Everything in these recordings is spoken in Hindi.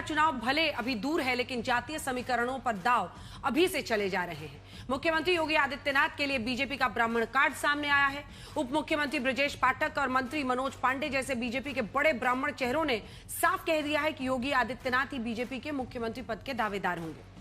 चुनाव भले अभी दूर है, लेकिन जातीय समीकरणों पर दांव अभी से चले जा रहे हैं। मुख्यमंत्री योगी आदित्यनाथ के लिए बीजेपी का ब्राह्मण कार्ड सामने आया है। उप मुख्यमंत्री ब्रजेश पाठक और मंत्री मनोज पांडे जैसे बीजेपी के बड़े ब्राह्मण चेहरों ने साफ कह दिया है कि योगी आदित्यनाथ ही बीजेपी के मुख्यमंत्री पद के दावेदार होंगे।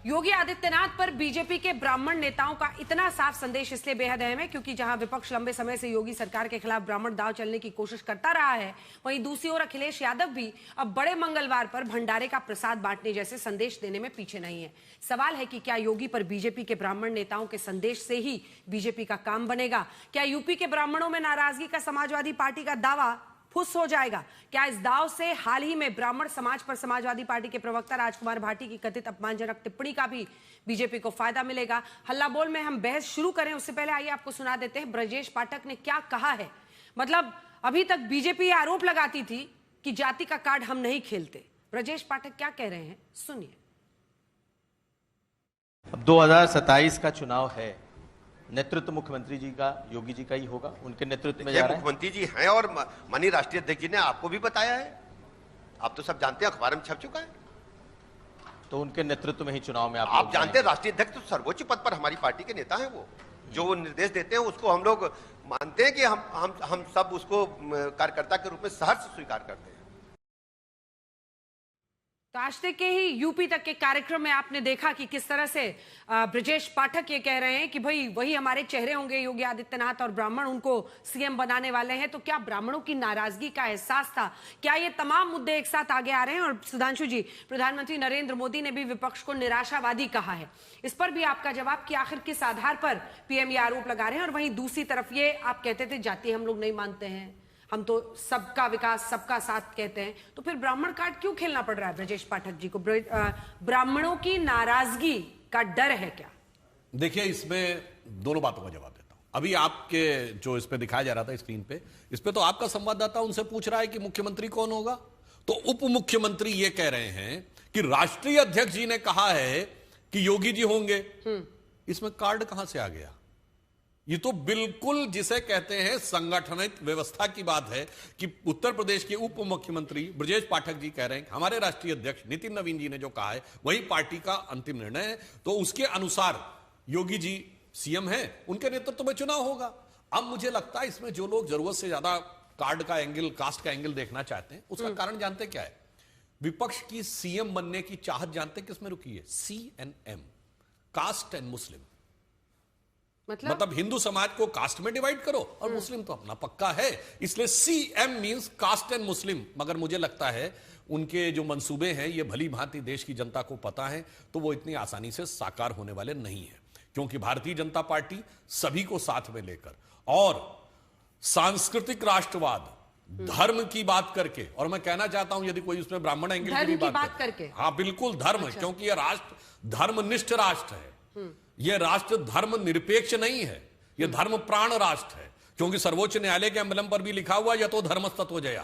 योगी आदित्यनाथ पर बीजेपी के ब्राह्मण नेताओं का इतना साफ संदेश इसलिए बेहद अहम है क्योंकि जहां विपक्ष लंबे समय से योगी सरकार के खिलाफ ब्राह्मण दांव चलने की कोशिश करता रहा है, वहीं दूसरी ओर अखिलेश यादव भी अब बड़े मंगलवार पर भंडारे का प्रसाद बांटने जैसे संदेश देने में पीछे नहीं है। सवाल है कि क्या योगी पर बीजेपी के ब्राह्मण नेताओं के संदेश से ही बीजेपी का काम बनेगा? क्या यूपी के ब्राह्मणों में नाराजगी का समाजवादी पार्टी का दावा फुस हो जाएगा? क्या इस दाव से हाल ही में ब्राह्मण समाज पर समाजवादी पार्टी के प्रवक्ता राजकुमार भाटी की कथित अपमानजनक टिप्पणी का भी बीजेपी को फायदा मिलेगा? हल्ला बोल में हम बहस शुरू करें उससे पहले आइए आपको सुना देते हैं ब्रजेश पाठक ने क्या कहा है। मतलब अभी तक बीजेपी आरोप लगाती थी कि जाति का कार्ड हम नहीं खेलते। ब्रजेश पाठक क्या कह रहे हैं, सुनिए। अब 2027 का चुनाव है, नेतृत्व मुख्यमंत्री जी का, योगी जी का ही होगा, उनके नेतृत्व में जा रहा है। मुख्यमंत्री जी हैं और माननीय राष्ट्रीय अध्यक्ष जी ने आपको भी बताया है, आप तो सब जानते हैं, अखबार में छप चुका है। तो उनके नेतृत्व में ही चुनाव में आप जानते हैं राष्ट्रीय अध्यक्ष तो सर्वोच्च पद पर हमारी पार्टी के नेता हैं। वो जो निर्देश देते हैं उसको हम लोग मानते हैं कि हम सब उसको कार्यकर्ता के रूप में सहर्ष स्वीकार करते हैं। तो आज तक के ही यूपी तक के कार्यक्रम में आपने देखा कि किस तरह से ब्रजेश पाठक ये कह रहे हैं कि भाई वही हमारे चेहरे होंगे योगी आदित्यनाथ और ब्राह्मण उनको सीएम बनाने वाले हैं। तो क्या ब्राह्मणों की नाराजगी का एहसास था? क्या ये तमाम मुद्दे एक साथ आगे आ रहे हैं? और सुधांशु जी, प्रधानमंत्री नरेंद्र मोदी ने भी विपक्ष को निराशावादी कहा है, इस पर भी आपका जवाब कि आखिर किस आधार पर पीएम ये आरोप लगा रहे हैं? और वहीं दूसरी तरफ ये आप कहते थे जाति हम लोग नहीं मानते हैं, हम तो सबका विकास सबका साथ कहते हैं, तो फिर ब्राह्मण कार्ड क्यों खेलना पड़ रहा है ब्रजेश पाठक जी को? ब्राह्मणों की नाराजगी का डर है क्या? देखिए, इसमें दोनों बातों का जवाब देता हूं। अभी आपके जो इस पे दिखाया जा रहा था स्क्रीन पे, इस पे तो आपका संवाददाता उनसे पूछ रहा है कि मुख्यमंत्री कौन होगा, तो उप मुख्यमंत्री ये कह रहे हैं कि राष्ट्रीय अध्यक्ष जी ने कहा है कि योगी जी होंगे। इसमें कार्ड कहां से आ गया? ये तो बिल्कुल जिसे कहते हैं संगठनित व्यवस्था की बात है कि उत्तर प्रदेश के उप मुख्यमंत्री ब्रजेश पाठक जी कह रहे हैं हमारे राष्ट्रीय अध्यक्ष नितिन नवीन जी ने जो कहा है वही पार्टी का अंतिम निर्णय है, तो उसके अनुसार योगी जी सीएम हैं, उनके नेतृत्व में चुनाव होगा। अब मुझे लगता है इसमें जो लोग जरूरत से ज्यादा कार्ड का एंगल, कास्ट का एंगल देखना चाहते हैं, उसका कारण जानते क्या है? विपक्ष की सीएम बनने की चाहत जानते किसमें रुकी है? CNM, caste and Muslim. मतलब हिंदू समाज को कास्ट में डिवाइड करो और मुस्लिम तो अपना पक्का है, इसलिए CM means caste and Muslim. मगर मुझे लगता है उनके जो मंसूबे हैं ये भली भांति देश की जनता को पता है, तो वो इतनी आसानी से साकार होने वाले नहीं है, क्योंकि भारतीय जनता पार्टी सभी को साथ में लेकर और सांस्कृतिक राष्ट्रवाद, धर्म की बात करके, और मैं कहना चाहता हूं यदि कोई उसमें ब्राह्मण एंगल की बात करके, हाँ बिल्कुल धर्म, क्योंकि यह राष्ट्र धर्मनिष्ठ राष्ट्र है, यह राष्ट्र धर्म निरपेक्ष नहीं है, यह धर्म प्राण राष्ट्र है, क्योंकि सर्वोच्च न्यायालय के एम्बलम पर भी लिखा हुआ यतो धर्मस्ततो जया।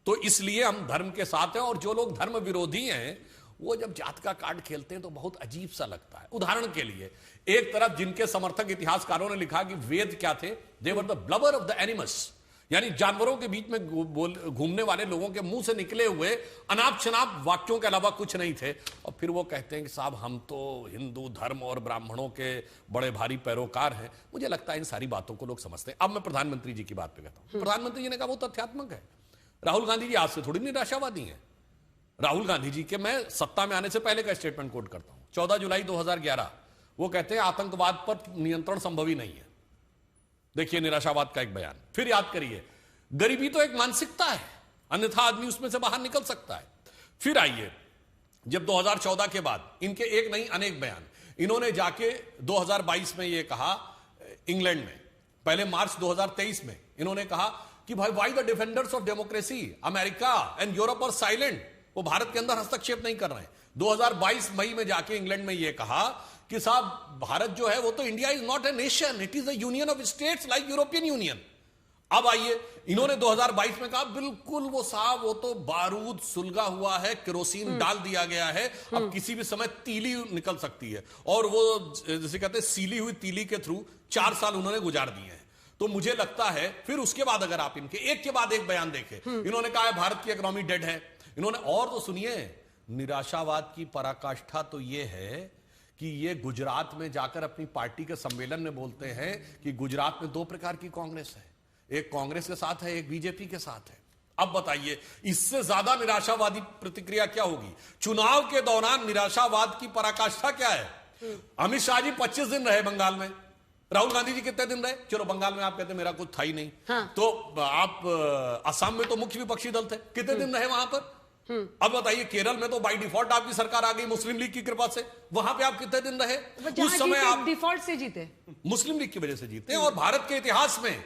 तो इसलिए हम धर्म के साथ हैं, और जो लोग धर्म विरोधी हैं वो जब जात का कार्ड खेलते हैं तो बहुत अजीब सा लगता है। उदाहरण के लिए, एक तरफ जिनके समर्थक इतिहासकारों ने लिखा कि वेद क्या थे, they were the blubber of the animals, यानी जानवरों के बीच में घूमने वाले लोगों के मुंह से निकले हुए अनाप शनाप वाक्यों के अलावा कुछ नहीं थे। और फिर वो कहते हैं कि साहब हम तो हिंदू धर्म और ब्राह्मणों के बड़े भारी पैरोकार हैं। मुझे लगता है इन सारी बातों को लोग समझते हैं। अब मैं प्रधानमंत्री जी की बात पे कहता हूं। प्रधानमंत्री जी ने कहा वो तथ्यात्मक है। राहुल गांधी जी आज से थोड़ी निराशावादी हैं। राहुल गांधी जी के मैं सत्ता में आने से पहले का स्टेटमेंट कोट करता हूं, 14 जुलाई 2011, वो कहते हैं आतंकवाद पर नियंत्रण संभव ही नहीं है। देखिए निराशावाद का एक बयान। फिर याद करिए, गरीबी तो एक मानसिकता है, अन्यथा आदमी उसमें से बाहर निकल सकता है। फिर आइए, जब 2014 के बाद इनके एक नहीं अनेक बयान, इन्होंने जाके 2022 में ये कहा इंग्लैंड में, पहले मार्च 2023 में इन्होंने कहा कि भाई why the defenders of democracy America and Europe are silent, वो भारत के अंदर हस्तक्षेप नहीं कर रहे हैं। 2022 मई में जाके इंग्लैंड में ये कहा कि साहब भारत जो है वो तो India is not a nation, it is a union of states like European union. अब आइए, इन्होंने 2022 में कहा बिल्कुल वो साहब वो तो बारूद सुलगा हुआ है, केरोसिन डाल दिया गया है, अब किसी भी समय तीली निकल सकती है, और वो जैसे कहते हैं सीली हुई तीली के थ्रू 4 साल उन्होंने गुजार दिए हैं। तो मुझे लगता है फिर उसके बाद अगर आप इनके एक के बाद एक बयान देखें, इन्होंने कहा है भारत की इकोनॉमी डेड है, इन्होंने, और तो सुनिए, निराशावाद की पराकाष्ठा तो यह है कि ये गुजरात में जाकर अपनी पार्टी के सम्मेलन में बोलते हैं कि गुजरात में दो प्रकार की कांग्रेस है, एक कांग्रेस के साथ है, एक बीजेपी के साथ है। अब बताइए इससे ज्यादा निराशावादी प्रतिक्रिया क्या होगी? चुनाव के दौरान निराशावाद की पराकाष्ठा क्या है? अमित शाह जी 25 दिन रहे बंगाल में, राहुल गांधी जी कितने दिन रहे? चलो बंगाल में आप कहते मेरा कुछ था ही नहीं, हाँ। तो आप असम में तो मुख्य विपक्षी दल थे, कितने दिन रहे वहां पर? अब बताइए केरल में तो बाय डिफॉल्ट आपकी सरकार आ गई मुस्लिम लीग की कृपा से, वहां पे आप कितने दिन रहे? उस समय आप डिफॉल्ट से जीते, मुस्लिम लीग की वजह से जीते। और भारत के इतिहास में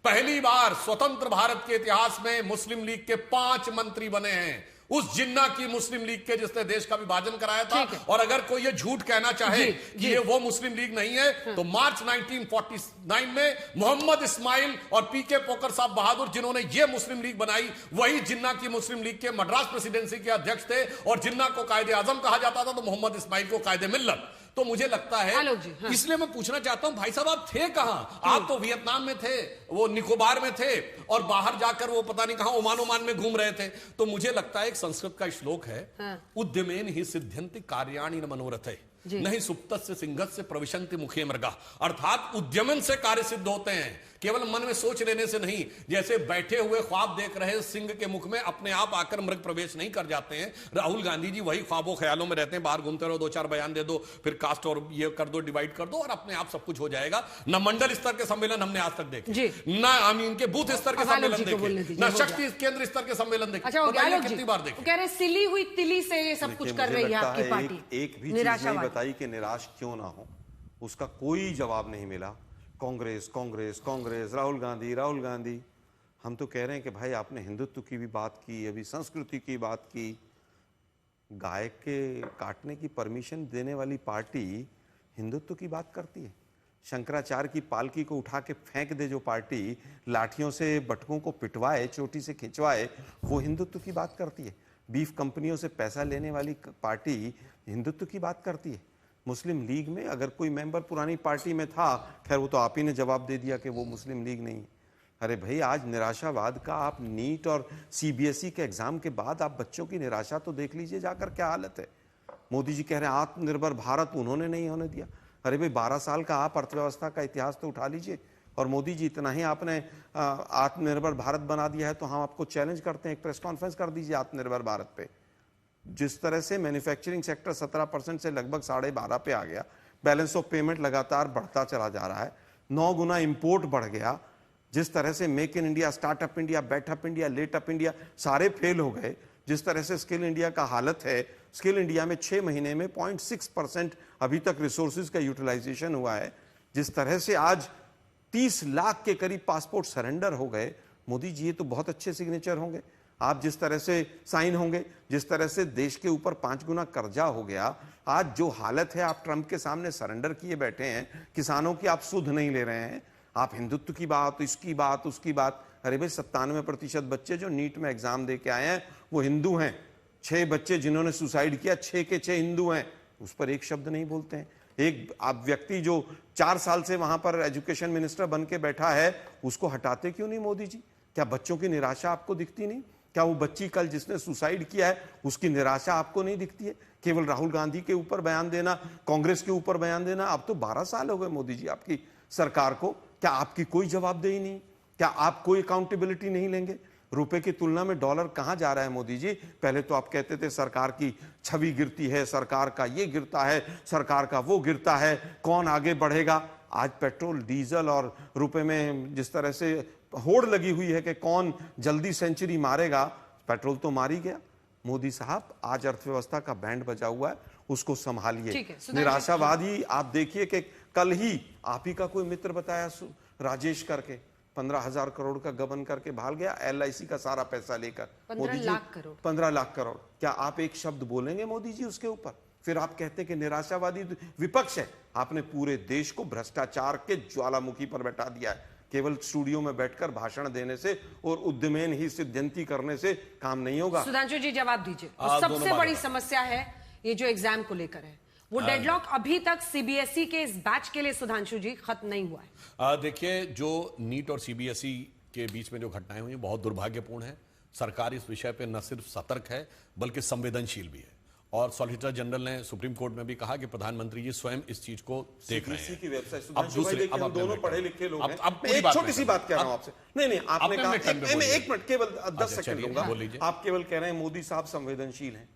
पहली बार, स्वतंत्र भारत के इतिहास में मुस्लिम लीग के 5 मंत्री बने हैं, उस जिन्ना की मुस्लिम लीग के जिसने देश का विभाजन कराया था। और अगर कोई ये झूठ कहना चाहे कि ये वो मुस्लिम लीग नहीं है, तो मार्च 1949 में मोहम्मद इस्माइल और पीके पोकर साहब बहादुर जिन्होंने ये मुस्लिम लीग बनाई, वही जिन्ना की मुस्लिम लीग के मद्रास प्रेसिडेंसी के अध्यक्ष थे। और जिन्ना को कायदे आजम कहा जाता था, तो मोहम्मद इस्माइल को कायदे मिल्लत। तो मुझे लगता है, हाँ। इसलिए मैं पूछना चाहता हूं भाई साहब, आप थे कहां? आप तो वियतनाम में थे, वो निकोबार में थे, और बाहर जाकर वो पता नहीं कहां ओमान में घूम रहे थे। तो मुझे लगता है एक संस्कृत का श्लोक है, उद्यमेन ही सिद्ध्यन्ति कार्याणि न मनोरथे नहीं सुप्तस्य सिंहस्य प्रविशन्ति मुखे मृगा। अर्थात उद्यमन से कार्य सिद्ध होते हैं, केवल मन में सोच लेने से नहीं। जैसे बैठे हुए ख्वाब देख रहे सिंह के मुख में अपने आप आकर मृग प्रवेश नहीं कर जाते हैं, राहुल गांधी जी वही ख्वाबों ख्यालों में रहते हैं, बाहर घूमते रहो, 2-4 बयान दे दो, फिर कास्ट और ये कर दो, डिवाइड कर दो, और अपने आप सब कुछ हो जाएगा। न मंडल स्तर के सम्मेलन हमने आज तक देखे, न इनके बूथ स्तर के सम्मेलन देखे, न शक्ति केंद्र स्तर के सम्मेलन देखे। कितनी बार देखे? कह रहे सिली हुई तिली से ये सब कुछ कर रही है आपकी पार्टी। एक भी चीज नहीं बताई कि निराश क्यों ना हो, उसका कोई जवाब नहीं मिला। कांग्रेस कांग्रेस कांग्रेस, राहुल गांधी। हम तो कह रहे हैं कि भाई आपने हिंदुत्व की भी बात की, अभी संस्कृति की बात की। गाय के काटने की परमिशन देने वाली पार्टी हिंदुत्व की बात करती है। शंकराचार्य की पालकी को उठा के फेंक दे जो पार्टी, लाठियों से बटकों को पिटवाए, चोटी से खिंचवाए, वो हिंदुत्व की बात करती है। बीफ कंपनियों से पैसा लेने वाली पार्टी हिंदुत्व की बात करती है। मुस्लिम लीग में अगर कोई मेंबर पुरानी पार्टी में था, खैर वो तो आप ही ने जवाब दे दिया कि वो मुस्लिम लीग नहीं है। अरे भाई, आज निराशावाद का, आप नीट और सीबीएसई के एग्जाम के बाद आप बच्चों की निराशा तो देख लीजिए जाकर क्या हालत है। मोदी जी कह रहे हैं आत्मनिर्भर भारत उन्होंने नहीं होने दिया। अरे भाई, 12 साल का आप अर्थव्यवस्था का इतिहास तो उठा लीजिए, और मोदी जी इतना ही आपने आत्मनिर्भर भारत बना दिया है, तो हम आपको चैलेंज करते हैं, एक प्रेस कॉन्फ्रेंस कर दीजिए आत्मनिर्भर भारत पे। जिस तरह से मैन्युफैक्चरिंग सेक्टर 17% से लगभग 12.5 पे आ गया, बैलेंस ऑफ पेमेंट लगातार बढ़ता चला जा रहा है, 9 गुना इंपोर्ट बढ़ गया। जिस तरह से make in India, startup India, बैठअप इंडिया, लेटअप इंडिया सारे फेल हो गए। जिस तरह से स्किल इंडिया का हालत है, स्किल इंडिया में 6 महीने में 0.6% अभी तक रिसोर्सेज का यूटिलाइजेशन हुआ है। जिस तरह से आज 30 लाख के करीब पासपोर्ट सरेंडर हो गए। मोदी जी, ये तो बहुत अच्छे सिग्नेचर होंगे। आप जिस तरह से साइन होंगे, जिस तरह से देश के ऊपर 5 गुना कर्जा हो गया, आज जो हालत है, आप ट्रंप के सामने सरेंडर किए बैठे हैं। किसानों की आप सुध नहीं ले रहे हैं, आप हिंदुत्व की बात, इसकी बात, उसकी बात। अरे भाई, 97% बच्चे जो नीट में एग्जाम दे के आए हैं वो हिंदू हैं। 6 बच्चे जिन्होंने सुसाइड किया, 6 के 6 हिंदू हैं, उस पर एक शब्द नहीं बोलते हैं। एक आप व्यक्ति जो 4 साल से वहां पर एजुकेशन मिनिस्टर बन के बैठा है, उसको हटाते क्यों नहीं मोदी जी? क्या बच्चों की निराशा आपको दिखती नहीं? क्या वो बच्ची कल जिसने सुसाइड किया है, उसकी निराशा आपको नहीं दिखती है? केवल राहुल गांधी के ऊपर बयान देना, कांग्रेस के ऊपर बयान देना। अब तो 12 साल हो गए मोदी जी आपकी सरकार को, क्या आपकी कोई जवाबदेही नहीं? क्या आप कोई अकाउंटेबिलिटी नहीं लेंगे? रुपए की तुलना में डॉलर कहां जा रहा है मोदी जी? पहले तो आप कहते थे सरकार की छवि गिरती है, सरकार का ये गिरता है, सरकार का वो गिरता है, कौन आगे बढ़ेगा? आज पेट्रोल, डीजल और रुपए में जिस तरह से होड़ लगी हुई है कि कौन जल्दी सेंचुरी मारेगा, पेट्रोल तो मार ही गया। मोदी साहब, आज अर्थव्यवस्था का बैंड बजा हुआ है, उसको संभालिए। निराशावादी आप देखिए कि कल ही आप ही का कोई मित्र बताया, राजेश करके 15,000 करोड़ का गबन करके भाग गया, LIC का सारा पैसा लेकर। 15 लाख करोड़। 15 लाख करोड़। क्या आप एक शब्द बोलेंगे मोदी जी उसके ऊपर? फिर आप कहते हैं कि निराशावादी विपक्ष है। आपने पूरे देश को भ्रष्टाचार के ज्वालामुखी पर बैठा दिया है। केवल स्टूडियो में बैठकर भाषण देने से और उद्यमेन ही सिद्ध्यन्ति करने से काम नहीं होगा। सुधांशु जी, जवाब दीजिए। सबसे बड़ी समस्या है ये जो एग्जाम को लेकर है, वो डेडलॉक अभी तक सीबीएसई के इस बैच के लिए सुधांशु जी खत्म नहीं हुआ है। देखिए, जो नीट और सीबीएसई के बीच में जो घटनाएं हुई बहुत दुर्भाग्यपूर्ण है। सरकार इस विषय पे न सिर्फ सतर्क है बल्कि संवेदनशील भी है। और सॉलिसिटर जनरल ने सुप्रीम कोर्ट में भी कहा कि प्रधानमंत्री जी स्वयं इस चीज को देख रहे CBSE हैं। की वेबसाइट अब सुधांशु भाई दूसरे देखिए, हम दोनों पढ़े लिखे लोग हैं। अब मैं एक छोटी सी बात कह रहा हूं आपसे। नहीं आपने कहा, एक मिनट केवल 10 सेकंड चलिए, दूंगा। बोल लीजिए। आप केवल कह रहे हैं मोदी साहब संवेदनशील हैं।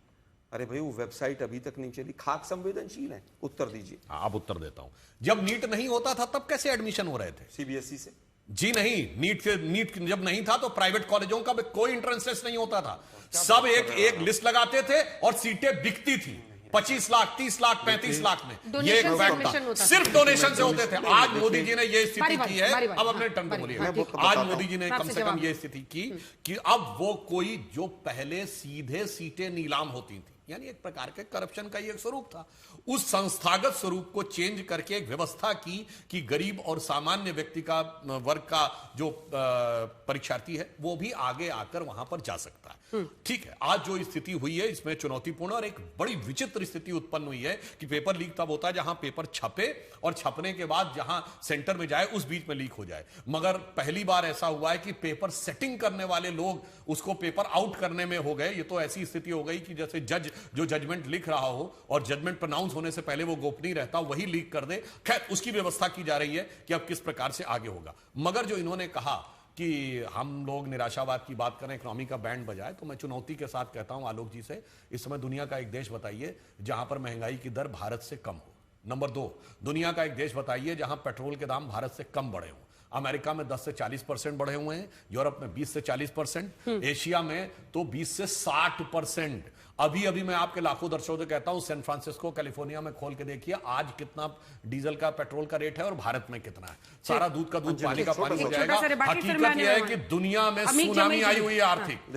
अरे भाई, वो वेबसाइट अभी तक नहीं चली, खाक संवेदनशील है? उत्तर दीजिए। अब उत्तर देता हूं। जब नीट नहीं होता था तब कैसे एडमिशन हो रहे थे? CBSE से। जी नहीं, नीट जब नहीं था तो प्राइवेट कॉलेजों का कोई एंट्रेंस टेस्ट नहीं होता था। सब एक लिस्ट लगाते थे और सीटें बिकती थी 25 लाख, 30 लाख, 35 लाख में। ये एक फैक्ट था, सिर्फ डोनेशन से होते थे। आज मोदी जी ने ये स्थिति की है। अब अपने टर्न पे बोलिए। आज मोदी जी ने कम से कम ये स्थिति की कि अब वो कोई जो पहले सीधे सीटें नीलाम होती थी, यानी एक प्रकार के करप्शन का ये एक स्वरूप था, उस संस्थागत स्वरूप को चेंज करके एक व्यवस्था की कि गरीब और सामान्य व्यक्ति का वर्ग का जो परीक्षार्थी है वो भी आगे आकर वहां पर जा सकता है। ठीक है, आज जो स्थिति हुई है इसमें चुनौतीपूर्ण और एक बड़ी विचित्र स्थिति उत्पन्न हुई है कि पेपर लीक तब होता है जहां पेपर छपे और छपने के बाद जहां सेंटर में जाए उस बीच में लीक हो जाए। मगर पहली बार ऐसा हुआ है कि पेपर सेटिंग करने वाले लोग उसको पेपर आउट करने में हो गए। ये तो ऐसी स्थिति हो गई कि जैसे जज जो जजमेंट लिख रहा हो और जजमेंट प्रोनाउंस होने से पहले वो गोपनीय रहता, वही लीक कर दे। खैर, उसकी व्यवस्था की जा रही है कि अब किस प्रकार से आगे होगा। मगर जो इन्होंने कहा कि हम लोग निराशावाद की बात करें, इकोनॉमी का बैंड बजाए, तो मैं चुनौती के साथ कहता हूं आलोक जी से, इस समय दुनिया का एक देश बताइए जहां पर महंगाई की दर भारत से कम हो। नंबर 2, दुनिया का एक देश बताइए जहां पेट्रोल के दाम भारत से कम बढ़े हों। अमेरिका में 10 से 40% बढ़े हुए हैं, यूरोप में 20 से 40%, एशिया में तो 20 से 60%। अभी मैं आपके लाखों दर्शकों से कहता हूं, सैन फ्रांसिस्को कैलिफोर्निया में खोल के देखिए आज कितना डीजल का पेट्रोल का रेट है और भारत में कितना है। सारा दूध का दूध, पानी का पानी हो जाएगा। हकीकत यह है कि दुनिया में सुनामी आई हुई है आर्थिक।